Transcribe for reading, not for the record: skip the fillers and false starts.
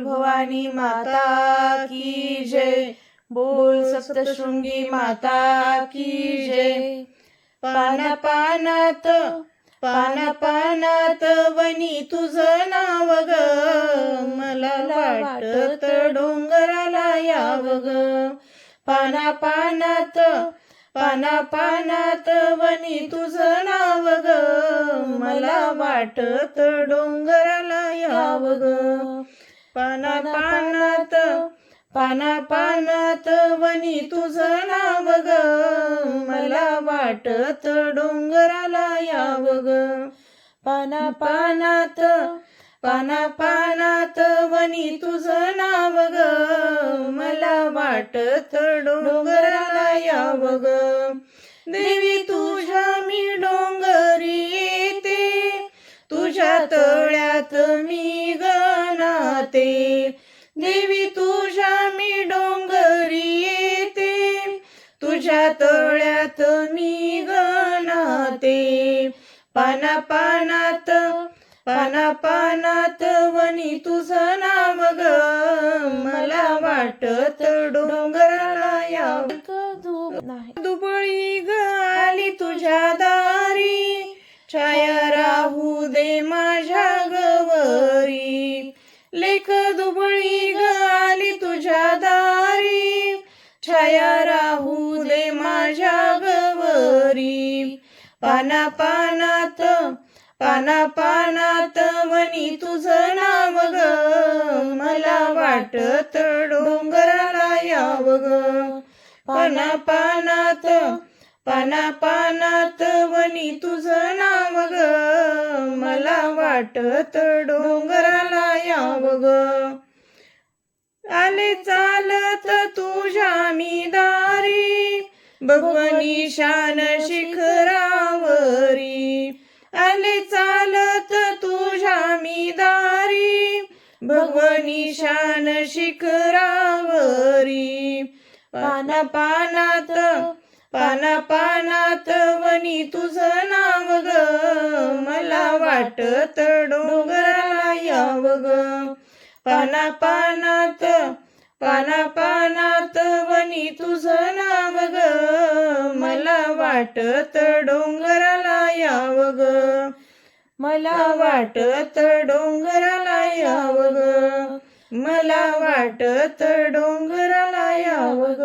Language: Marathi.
भवानी माता की जय, बोल सप्तशृंगी माता की जय. पाना पानात पाना पानात वनी तुझं नाव ग, मला वाटत डोंगराला याव ग. पाना पानात पाना पानात वनी तुझं नाव ग, मला वाटत डोंगराला याव ग. पाना पानात पाना पानात वनी तुझं नाव ग, मला वाटत डोंगराला याव ग. पाना पानात पाना पानात वनी तुझं नाव ग, मला वाटत डोंगराला याव ग. देवी तुझ्या मी डोंगरी येते, तुझ्या तळ्यात मी गणाते. देवी तुझ्या मी डोंगरी येते, तुझ्या तळ्यात मी गणाते. पाना पानात पाना पानात वनी तुझं नाव ग, मला वाटत डोंगराला याव. दुबळी ग आली तुझ्या दारी, छाया राहू दे माझ्या गवरी. लेक दुबळी ग आली तुझ्या दारी, छाया राहू दे माझ्या गवरी. पाना पानात पाना पानात वनी तुझं नाव ग, मला वाटत डोंगराला याव ग. पाना पानात पाना पानात वनी तुझं नाव ग, मला वाटत डोंगराला याव ग. आले चालत तुझ्या मी दारी, भगवनी शान शिखरावरी. आले चालत तुझ्या मी दारी, भगवनी शान शिखरावरी. पाना पानात पाना पानात वनी तुझं नाव ग, मला वाटत डोंगराला याव ग. पाना पानात पाना पानात वनी तुझं नाव ग, मला वाटत डोंगराला याव ग. मला वाटत डोंगराला याव ग, मला वाटत डोंगराला याव ग.